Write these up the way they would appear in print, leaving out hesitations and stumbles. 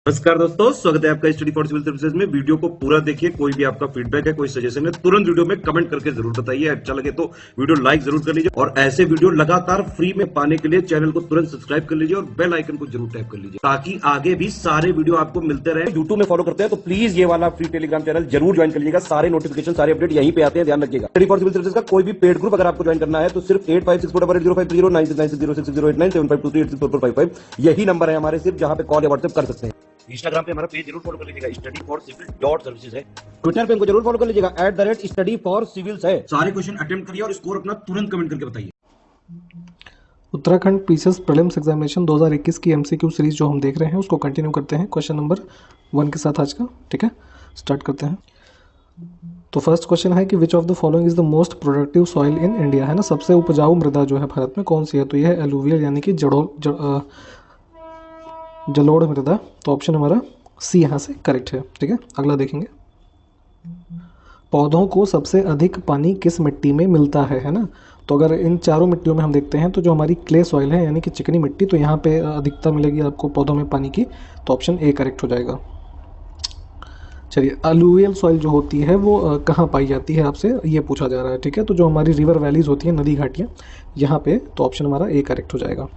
नमस्कार दोस्तों, स्वागत है आपका स्टडी फॉर सिविल सर्विसेज में। वीडियो को पूरा देखिए। कोई भी आपका फीडबैक है, कोई सजेशन है, तुरंत वीडियो में कमेंट करके जरूर बताइए। अच्छा लगे तो वीडियो लाइक जरूर कर लीजिए और ऐसे वीडियो लगातार फ्री में पाने के लिए चैनल को तुरंत सब्सक्राइब कर लीजिए और बेल आइकन को जरूर टैप कर लीजिए ताकि आगे भी सारे वीडियो आपको मिलते रहे। यूट्यूब में फॉलो करते हैं तो प्लीज ये वाला फ्री टेलीग्राम चैनल जरूर ज्वाइन कर लीजिएगा। सारे नोटिफिकेशन, सारे अपडेट यहीं पे आते हैं, ध्यान रखिएगा। स्टडी फॉर सिविल सर्विसेज का कोई भी पेड ग्रुप अगर आपको ज्वाइन करना है तो सिर्फ 8564805309696086089483864455 यही नंबर है हमारे, सिर्फ जहां पे कॉल या व्हाट्सएप कर सकते हैं। इंस्टाग्राम पे हमारा पेज जरूर फॉलो कर लीजिएगा, study for civil dot services है। ट्विटर पे हमको जरूर फॉलो कर लीजिएगा, @स्टडी फॉर सिविल्स है। सारे क्वेश्चन अटेम्प्ट करिए और स्कोर अपना तुरंत कमेंट करके बताइए। उत्तराखंड पीसीएस प्रीलिम्स एग्जामिनेशन 2021 की एमसीक्यू सीरीज जो हम देख रहे हैं उसको कंटिन्यू करते हैं क्वेश्चन नंबर 1 के साथ आज का। ठीक है, स्टार्ट करते हैं। तो फर्स्ट क्वेश्चन है कि which of the following is the most productive soil in India, है ना। सबसे उपजाऊ मृदा जो है भारत में कौन सी है, तो यह है एलुवियल यानी कि जलोढ़ मृदा। तो ऑप्शन हमारा सी यहाँ से करेक्ट है। ठीक है, अगला देखेंगे। पौधों को सबसे अधिक पानी किस मिट्टी में मिलता है ना। तो अगर इन चारों मिट्टियों में हम देखते हैं तो जो हमारी क्ले सॉइल है यानी कि चिकनी मिट्टी, तो यहाँ पे अधिकता मिलेगी आपको पौधों में पानी की। तो ऑप्शन ए करेक्ट हो जाएगा। चलिए, अलुवियल सॉइल जो होती है वो कहाँ पाई जाती है, आपसे ये पूछा जा रहा है। ठीक है, तो जो हमारी रिवर वैलीज होती हैं, नदी घाटियाँ, यहाँ पे, तो ऑप्शन हमारा ए करेक्ट हो जाएगा।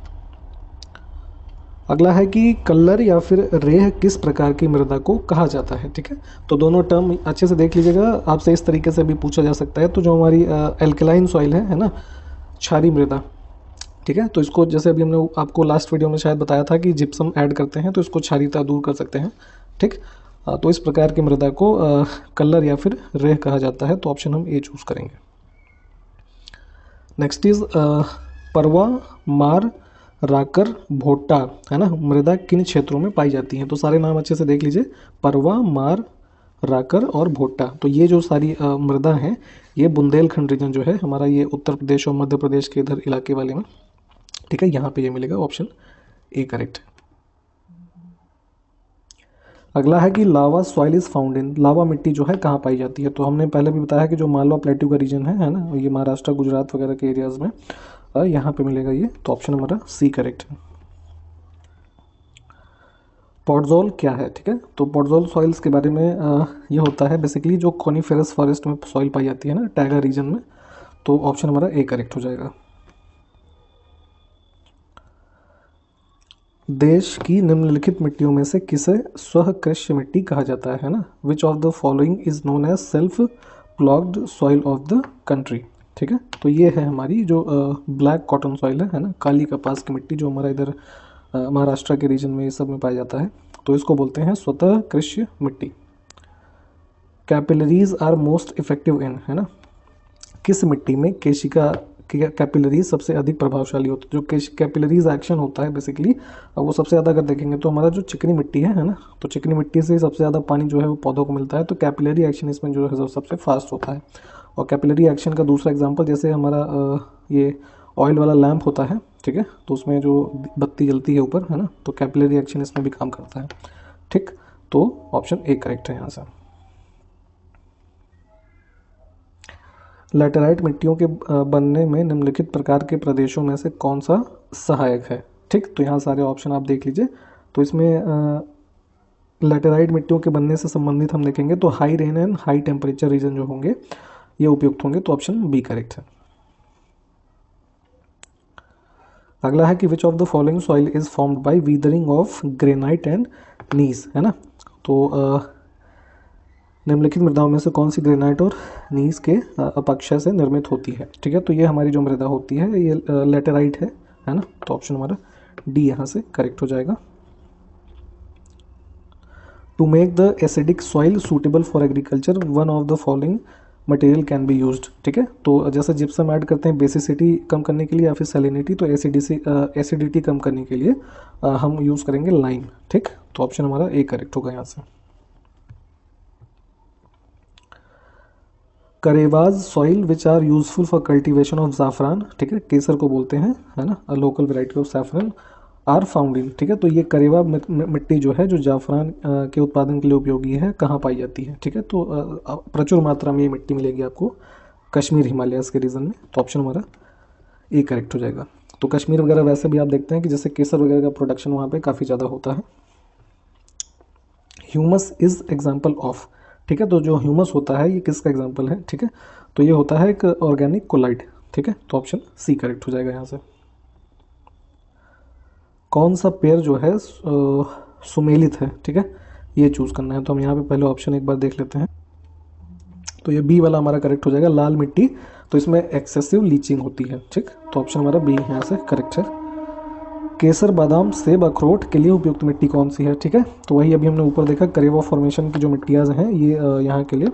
अगला है कि कल्लर या फिर रेह किस प्रकार की मृदा को कहा जाता है। ठीक है, तो दोनों टर्म अच्छे से देख लीजिएगा, आपसे इस तरीके से भी पूछा जा सकता है। तो जो हमारी एल्कलाइन सॉइल है ना, क्षारीय मृदा। ठीक है, तो इसको जैसे अभी हमने आपको लास्ट वीडियो में शायद बताया था कि जिप्सम ऐड करते हैं तो इसको क्षारीयता दूर कर सकते हैं। ठीक, तो इस प्रकार की मृदा को कल्लर या फिर रेह कहा जाता है। तो ऑप्शन हम ए चूज करेंगे। नेक्स्ट इज परवा, मार, राकर, भोट्टा, है ना, मृदा किन क्षेत्रों में पाई जाती हैं। तो सारे नाम अच्छे से देख लीजिए, परवा, मार, राकर और भोट्टा। तो ये जो सारी मृदा हैं, ये बुंदेलखंड रीजन जो है हमारा, ये उत्तर प्रदेश और मध्य प्रदेश के इधर इलाके वाले में। ठीक है, यहाँ पे ये मिलेगा, ऑप्शन ए करेक्ट है। अगला है कि लावा सॉइल इज फाउंड इन, लावा मिट्टी जो है कहाँ पाई जाती है। तो हमने पहले भी बताया कि जो मालवा प्लेट्यू का रीजन है ना, ये महाराष्ट्र, गुजरात वगैरह के एरियाज में यहाँ पे मिलेगा ये। तो ऑप्शन हमारा सी करेक्ट है। पॉडजोल क्या है, ठीक है, तो पॉडजोल सॉइल्स के बारे में ये होता है बेसिकली जो कॉनिफेरस फॉरेस्ट में सॉइल पाई जाती है ना, टैगा रीजन में। तो ऑप्शन हमारा ए करेक्ट हो जाएगा। देश की निम्नलिखित मिट्टियों में से किसे स्वकृष्य मिट्टी कहा जाता है ना। Which of the following is known as self ploughed soil of the country. ठीक है, तो ये है हमारी जो ब्लैक कॉटन सॉइल है ना, काली कपास की मिट्टी, जो हमारा इधर महाराष्ट्र के रीजन में ये सब में पाया जाता है। तो इसको बोलते हैं स्वतः कृष्य मिट्टी। Capillaries are most effective in, है ना, किस मिट्टी में केशिका कैपिलरीज सबसे अधिक प्रभावशाली होती है। जो कैपिलरीज एक्शन होता है बेसिकली, वो सबसे ज़्यादा अगर देखेंगे तो हमारा जो चिकनी मिट्टी है ना, तो चिकनी मिट्टी से सबसे ज़्यादा पानी जो है वो पौधों को मिलता है। तो कैपिलरी एक्शन इसमें जो है सबसे फास्ट होता है। और कैपिलरी एक्शन का दूसरा एग्जांपल, जैसे हमारा ये ऑयल वाला लैंप होता है, ठीक है, तो उसमें जो बत्ती जलती है ऊपर, है ना, तो कैपिलरी एक्शन इसमें भी काम करता है। ठीक, तो ऑप्शन ए करेक्ट है यहाँ से। लैटेराइट मिट्टियों के बनने में निम्नलिखित प्रकार के प्रदेशों में से कौन सा सहायक है। ठीक, तो यहाँ सारे ऑप्शन आप देख लीजिए। तो इसमें लैटेराइट मिट्टियों के बनने से संबंधित हम देखेंगे तो high rain and high temperature region जो होंगे ये उपयुक्त होंगे। तो ऑप्शन बी करेक्ट है। अगला है कि which of the following soil is formed by weathering of granite and gneiss, है ना। तो निम्नलिखित मृदाओं में से कौन सी ग्रेनाइट और नीस के अपक्षय से निर्मित होती है। ठीक है, तो ये हमारी जो मृदा होती है ये लैटेराइट है ना। तो ऑप्शन हमारा डी यहाँ से करेक्ट हो जाएगा। To make the acidic soil suitable for agriculture one of the following material can be used. ठीक है, तो जैसे जिप्सम ऐड करते हैं बेसिसिटी कम करने के लिए या फिर सैलिनिटी, तो एसिडिटी कम करने के लिए हम यूज़ करेंगे लाइम। ठीक, तो ऑप्शन हमारा ए करेक्ट होगा यहाँ से। Karewas soil which are useful for cultivation of zafran, ठीक है, केसर को बोलते हैं, है ना, a local variety of saffron, are found in. ठीक है, तो ये करेवा मिट्टी जो है जो जाफरान के उत्पादन के लिए उपयोगी है, कहाँ पाई जाती है। ठीक है, तो प्रचुर मात्रा में ये मिट्टी मिलेगी आपको कश्मीर, हिमालयस के रीजन में। तो ऑप्शन हमारा ए करेक्ट हो जाएगा। तो कश्मीर वगैरह वैसे भी आप देखते हैं कि जैसे केसर वगैरह का प्रोडक्शन वहाँ पे काफ़ी ज़्यादा होता है। ह्यूमस इज एग्जाम्पल ऑफ, ठीक है। तो जो ह्यूमस होता है ये किसका एग्जाम्पल है, ठीक है। तो ये होता है एक ऑर्गेनिक कोलाइड, ठीक है। तो ऑप्शन सी करेक्ट हो जाएगा यहाँ से। कौन सा पेड़ जो है सुमेलित है, ठीक है, ये चूज़ करना है। तो हम यहाँ पे पहले ऑप्शन एक बार देख लेते हैं। तो ये बी वाला हमारा करेक्ट हो जाएगा, लाल मिट्टी। तो इसमें एक्सेसिव लीचिंग होती है, ठीक। तो ऑप्शन हमारा बी यहाँ से करेक्ट है। केसर, बादाम, सेब, अखरोट के लिए उपयुक्त मिट्टी कौन सी है, ठीक है। तो वही अभी हमने ऊपर देखा, करेवा फॉर्मेशन की जो मिट्टियाँ हैं ये यहाँ के लिए,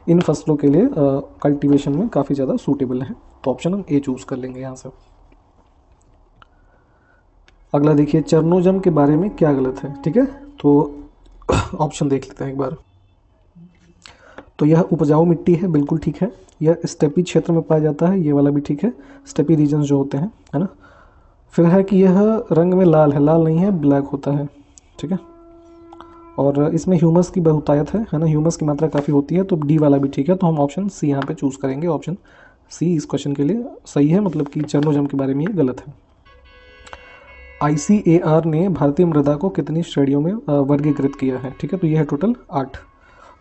इन फसलों के लिए कल्टीवेशन में काफ़ी ज़्यादा सूटेबल है। तो ऑप्शन हम ए चूज़ कर लेंगे यहाँ से। अगला देखिए, चरनोजम के बारे में क्या गलत है, ठीक है। तो ऑप्शन देख लेते हैं एक बार। तो यह उपजाऊ मिट्टी है, बिल्कुल ठीक है। यह स्टेपी क्षेत्र में पाया जाता है, ये वाला भी ठीक है, स्टेपी रीजन जो होते हैं, है ना। फिर है कि यह रंग में लाल है, लाल नहीं है, ब्लैक होता है, ठीक है। और इसमें ह्यूमस की बहुतायत है ना, ह्यूमस की मात्रा काफ़ी होती है। तो डी वाला भी ठीक है। तो हम ऑप्शन सी यहाँ पे चूज़ करेंगे। ऑप्शन सी इस क्वेश्चन के लिए सही है, मतलब कि चरनोजम के बारे में ये गलत है। ICAR ने भारतीय मृदा को कितनी श्रेणियों में वर्गीकृत किया है, ठीक है। तो ये है टोटल 8।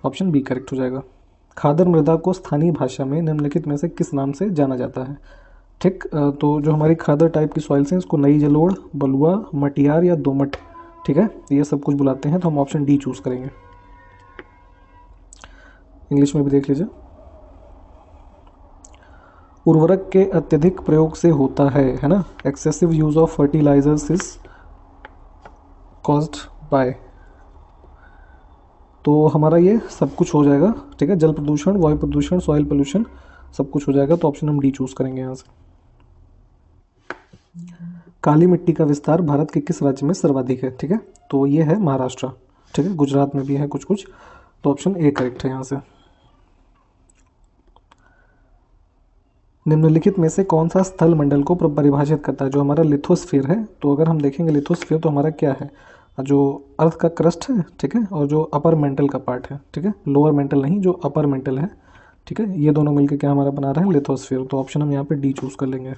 ऑप्शन बी करेक्ट हो जाएगा। खादर मृदा को स्थानीय भाषा में निम्नलिखित में से किस नाम से जाना जाता है, ठीक। तो जो हमारी खादर टाइप की सॉइल्स हैं इसको नई जलोढ़, बलुआ, मटियार या दोमट, ठीक है, ये सब कुछ बुलाते हैं। तो हम ऑप्शन डी चूज़ करेंगे। इंग्लिश में भी देख लीजिए। उर्वरक के अत्यधिक प्रयोग से होता है ना, excessive use of fertilizers is caused by. तो हमारा ये सब कुछ हो जाएगा, ठीक है। जल प्रदूषण, वायु प्रदूषण, सॉइल पोल्यूशन, सब कुछ हो जाएगा। तो ऑप्शन हम डी चूज करेंगे यहाँ से। काली मिट्टी का विस्तार भारत के किस राज्य में सर्वाधिक है, ठीक है। तो ये है महाराष्ट्र, ठीक है। गुजरात में भी है कुछ कुछ। तो ऑप्शन ए करेक्ट है यहाँ से। निम्नलिखित में से कौन सा स्थल मंडल को परिभाषित करता है, जो हमारा लिथोस्फीयर है। तो अगर हम देखेंगे लिथोस्फीयर तो हमारा क्या है, जो अर्थ का क्रस्ट है, ठीक है, और जो अपर मेंटल का पार्ट है, ठीक है, लोअर मेंटल नहीं, जो अपर मेंटल है, ठीक है, ये दोनों मिलकर क्या हमारा बना रहे हैं, लिथोस्फीयर। तो ऑप्शन हम यहाँ पे डी चूज कर लेंगे।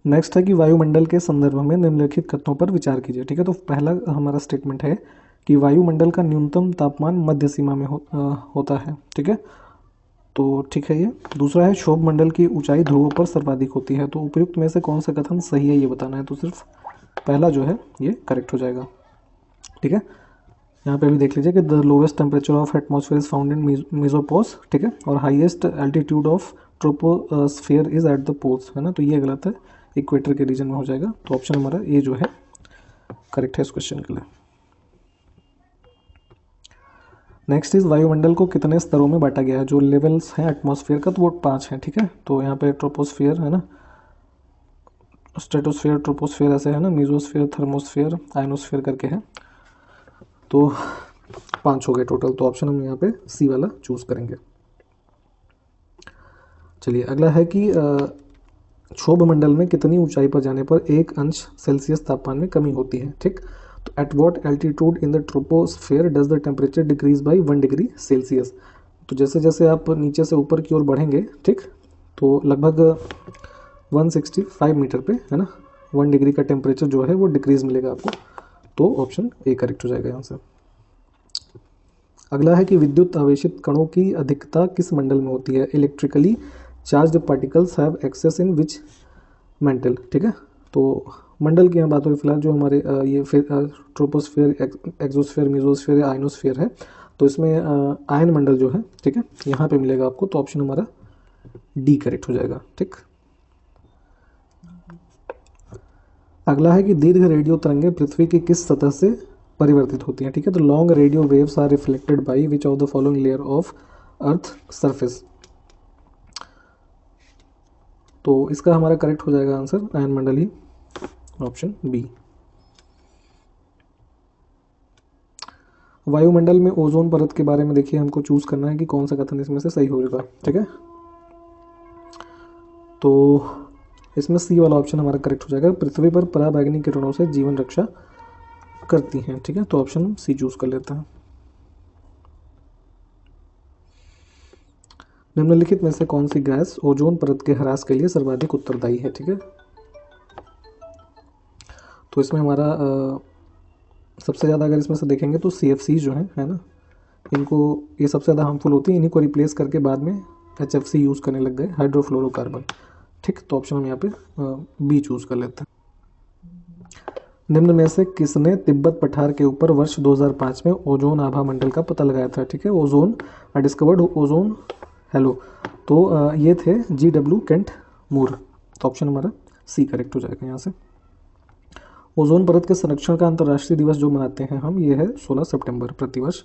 नेक्स्ट है कि वायुमंडल के संदर्भ में निम्नलिखित कथनों पर विचार कीजिए, ठीक है। तो पहला हमारा स्टेटमेंट है कि वायुमंडल का न्यूनतम तापमान मध्य सीमा में होता है, ठीक है। तो ठीक है ये। दूसरा है क्षोभ मंडल की ऊंचाई ध्रुवों पर सर्वाधिक होती है। तो उपयुक्त में से कौन सा कथन सही है ये बताना है। तो सिर्फ पहला जो है ये करेक्ट हो जाएगा, ठीक है। यहाँ पे भी देख लीजिए कि the lowest temperature of atmosphere is found in mesopause, ठीक है, और highest altitude of troposphere is at the poles, है ना। तो ये गलत है, इक्वेटर के रीजन में हो जाएगा। तो ऑप्शन हमारा ये जो है करेक्ट है इस क्वेश्चन के लिए। नेक्स्ट इज वायुमंडल को कितने स्तरों में बांटा गया है। जो लेवल्स हैं एटमॉस्फेयर का तो वो 5 हैं, ठीक है। तो यहाँ पे ट्रोपोस्फेयर है ना, स्ट्रेटोस्फेयर, ट्रोपोस्फेयर ऐसे है ना, मीजोस्फेयर, थर्मोस्फेयर, आयनोस्फेयर करके है। तो 5 हो गए टोटल। तो ऑप्शन हम यहाँ पे सी वाला चूज करेंगे। चलिए अगला है कि क्षोभ मंडल में कितनी ऊंचाई पर जाने पर 1 अंश सेल्सियस तापमान में कमी होती है, ठीक। तो at what altitude in the troposphere does the temperature decrease by 1 degree Celsius. तो जैसे जैसे आप नीचे से ऊपर की ओर बढ़ेंगे, ठीक, तो लगभग 165 मीटर पे, है ना, 1 डिग्री का टेम्परेचर जो है वो डिक्रीज मिलेगा आपको। तो ऑप्शन ए करेक्ट हो जाएगा यहाँ से। अगला है कि विद्युत आवेशित कणों की अधिकता किस मंडल में होती है। Electrically charged particles have excess in which mantle, ठीक है। तो मंडल की यहाँ बात हो रही फिलहाल, जो हमारे ये ट्रोपोस्फेयर, एक्सोस्फेयर, मीजोस्फेयर या आयनोस्फेयर है। तो इसमें आयन मंडल जो है, ठीक है, यहाँ पे मिलेगा आपको। तो ऑप्शन हमारा डी करेक्ट हो जाएगा, ठीक। अगला है कि दीर्घ रेडियो तरंगें पृथ्वी की किस सतह से परिवर्तित होती हैं, ठीक है। तो long radio waves are reflected by which of the following layer of earth surface. तो इसका हमारा करेक्ट हो जाएगा आंसर आयन मंडल ही, ऑप्शन बी। वायुमंडल में ओजोन परत के बारे में देखिए, हमको चूज करना है कि कौन सा कथन इसमें से सही होगा, ठीक है। तो इसमें सी वाला ऑप्शन हमारा करेक्ट हो जाएगा। पृथ्वी पर पराबैंगनी किरणों से जीवन रक्षा करती हैं, ठीक है। तो ऑप्शन सी चूज कर लेते हैं। निम्नलिखित में से कौन सी गैस ओजोन परत के ह्रास के लिए सर्वाधिक उत्तरदायी है, ठीक है। तो इसमें हमारा सबसे ज़्यादा अगर इसमें से देखेंगे तो CFC जो है ना, इनको ये सबसे ज़्यादा हार्मफुल होती है। इन्हीं को रिप्लेस करके बाद में HFC यूज़ करने लग गए, हाइड्रोफ्लोरोकार्बन। ठीक, तो ऑप्शन हम यहाँ पे बी चूज़ कर लेते हैं। निम्न में से किसने तिब्बत पठार के ऊपर वर्ष 2005 में ओजोन आभा मंडल का पता लगाया था? ठीक है, ओजोन डिस्कवर्ड ओजोन हेलो, तो ये थे GW केंट मूर। तो ऑप्शन हमारा सी करेक्ट हो जाएगा यहाँ से। ओजोन परत के संरक्षण का अंतर्राष्ट्रीय दिवस जो मनाते हैं हम, ये है 16 सितंबर प्रतिवर्ष।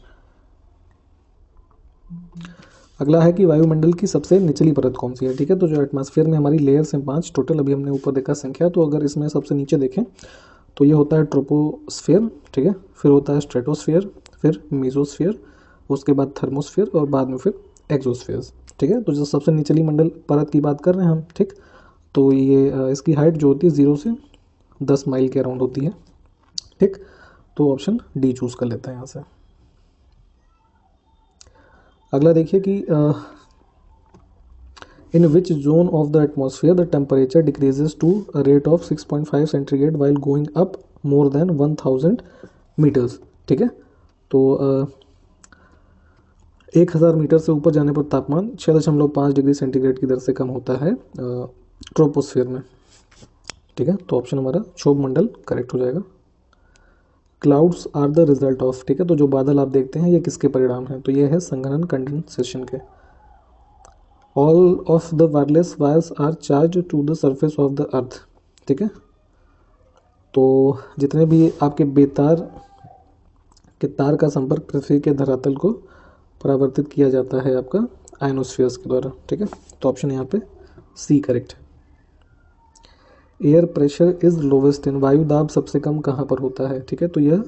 अगला है कि वायुमंडल की सबसे निचली परत कौन सी है? ठीक है, तो जो एटमॉस्फेयर में हमारी लेयर्स हैं 5 टोटल, अभी हमने ऊपर देखा संख्या, तो अगर इसमें सबसे नीचे देखें तो ये होता है ट्रोपोस्फेयर। ठीक है, फिर होता है स्ट्रेटोस्फेयर, फिर मेसोस्फेयर, उसके बाद थर्मोस्फेयर और बाद में फिर एक्सोस्फेयर। ठीक है, तो जो सबसे निचली मंडल परत की बात कर रहे हैं हम, ठीक, तो ये इसकी हाइट जो होती है 0 से 10 माइल के अराउंड होती है। ठीक, तो ऑप्शन डी चूज़ कर लेते हैं यहाँ से। अगला देखिए कि in which zone of the atmosphere the temperature decreases to a rate of 6.5 centigrade while going up more than 1000 metres. ठीक है, तो 1000 मीटर से ऊपर जाने पर तापमान 6.5 डिग्री सेंटीग्रेड की दर से कम होता है ट्रोपोस्फेयर में। ठीक है, तो ऑप्शन हमारा क्षोभ मंडल करेक्ट हो जाएगा। Clouds are the result of, ठीक है, तो जो बादल आप देखते हैं ये किसके परिणाम हैं? तो ये है संघनन कंडेंसेशन के। All of the wireless wires are charge to the surface of the earth. ठीक है, तो जितने भी आपके बेतार के तार का संपर्क पृथ्वी के धरातल को परावर्तित किया जाता है आपका आयनोस्फीयर्स के द्वारा। ठीक है, तो ऑप्शन यहाँ पे सी करेक्ट है। एयर प्रेशर इज़ लोवेस्ट इन, वायु दाब सबसे कम कहाँ पर होता है? ठीक है, तो यह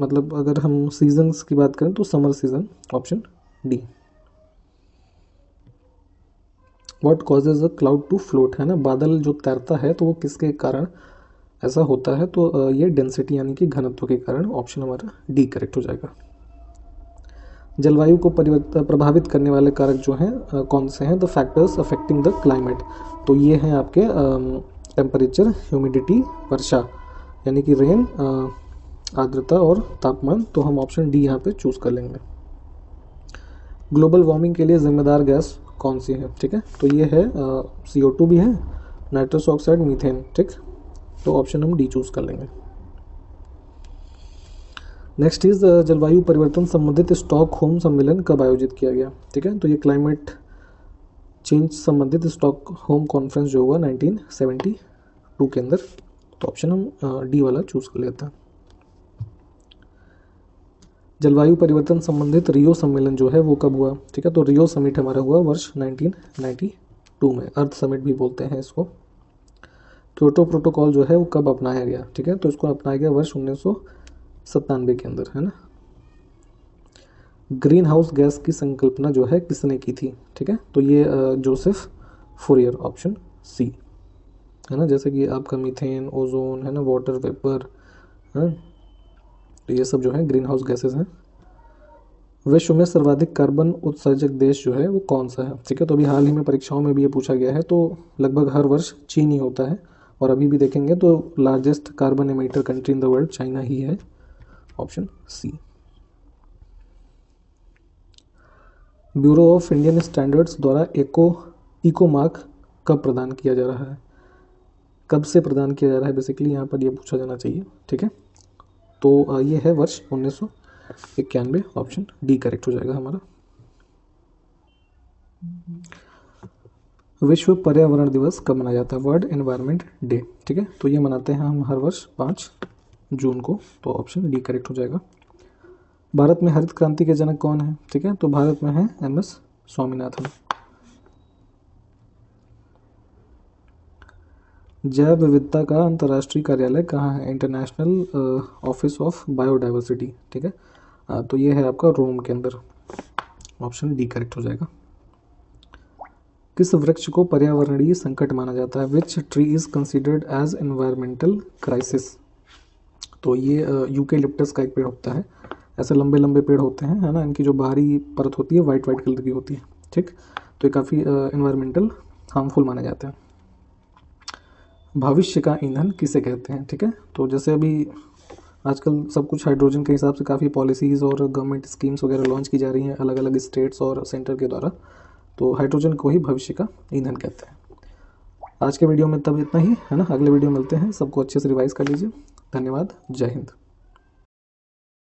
मतलब अगर हम सीजन्स की बात करें तो summer season, option D. What causes a cloud to float, है ना, बादल जो तैरता है तो वो किसके कारण ऐसा होता है? तो ये डेंसिटी यानी कि घनत्व के कारण, ऑप्शन हमारा डी करेक्ट हो जाएगा। जलवायु को प्रभावित करने वाले कारक जो हैं कौन से हैं? The factors affecting the climate, तो ये हैं आपके टेम्परेचर, ह्यूमिडिटी, वर्षा यानी कि रेन, आर्द्रता और तापमान, तो हम ऑप्शन डी यहाँ पे चूज़ कर लेंगे। ग्लोबल वार्मिंग के लिए जिम्मेदार गैस कौन सी है? ठीक है, तो ये है CO2 भी है, नाइट्रस ऑक्साइड, मीथेन। ठीक, तो ऑप्शन हम डी चूज़ कर लेंगे। नेक्स्ट इज जलवायु परिवर्तन संबंधित स्टॉकहोम सम्मेलन कब आयोजित किया गया? ठीक है, तो ये क्लाइमेट चेंज संबंधित स्टॉकहोम कॉन्फ्रेंस जो हुआ 1972 के अंदर, तो ऑप्शन हम डी वाला चूज़ कर लेते हैं। जलवायु परिवर्तन संबंधित रियो सम्मेलन जो है वो कब हुआ? ठीक है, तो रियो समिट हमारा हुआ वर्ष 1992 में, अर्थ समिट भी बोलते हैं इसको। क्योटो प्रोटोकॉल जो है वो कब अपनाया गया? ठीक है, तो इसको अपनाया गया वर्ष 1997 के अंदर, है ना। ग्रीन हाउस गैस की संकल्पना जो है किसने की थी? ठीक है, तो ये जोसेफ फूरियर, ऑप्शन सी, है ना। जैसे कि आपका मीथेन, ओजोन, है ना, वाटर वेपर, है, तो ये सब जो है ग्रीन हाउस गैसेस हैं। विश्व में सर्वाधिक कार्बन उत्सर्जक देश जो है वो कौन सा है? ठीक है, तो अभी हाल ही में परीक्षाओं में भी ये पूछा गया है, तो लगभग हर वर्ष चीन ही होता है, और अभी भी देखेंगे तो largest carbon emitter country in the world China ही है, option C. Bureau of Indian Standards द्वारा इको मार्क कब प्रदान किया जा रहा है? कब से प्रदान किया जा रहा है बेसिकली यहाँ पर ये पूछा जाना चाहिए। ठीक है, तो ये है वर्ष 1991, ऑप्शन डी करेक्ट हो जाएगा हमारा। विश्व पर्यावरण दिवस कब मनाया जाता है? World environment day. ठीक है, तो ये मनाते हैं हम हर वर्ष 5 जून को, तो ऑप्शन डी करेक्ट हो जाएगा। भारत में हरित क्रांति के जनक कौन है? ठीक है, तो भारत में है MS स्वामीनाथन। जैव विविधता का अंतर्राष्ट्रीय कार्यालय कहाँ है? International office of biodiversity. ठीक है, तो ये है आपका रोम के अंदर, ऑप्शन डी करेक्ट हो जाएगा। किस वृक्ष को पर्यावरणीय संकट माना जाता है? Which tree is considered as environmental crisis? तो ये यूकेलिप्टस का एक पेड़ होता है, ऐसे लंबे लंबे पेड़ होते हैं, है ना, इनकी जो बाहरी परत होती है वाइट कलर की होती है। ठीक, तो ये काफ़ी एनवायरमेंटल हार्मफुल माने जाते हैं। भविष्य का ईंधन किसे कहते हैं? ठीक है, तो जैसे अभी आजकल सब कुछ हाइड्रोजन के हिसाब से काफ़ी पॉलिसीज़ और गवर्नमेंट स्कीम्स वगैरह लॉन्च की जा रही हैं अलग अलग स्टेट्स और सेंटर के द्वारा। तो हाइड्रोजन को ही भविष्य का ईंधन कहते हैं। आज के वीडियो में तब इतना ही है ना, अगले वीडियो मिलते हैं। सबको अच्छे से रिवाइज कर लीजिए। धन्यवाद। जय हिंद।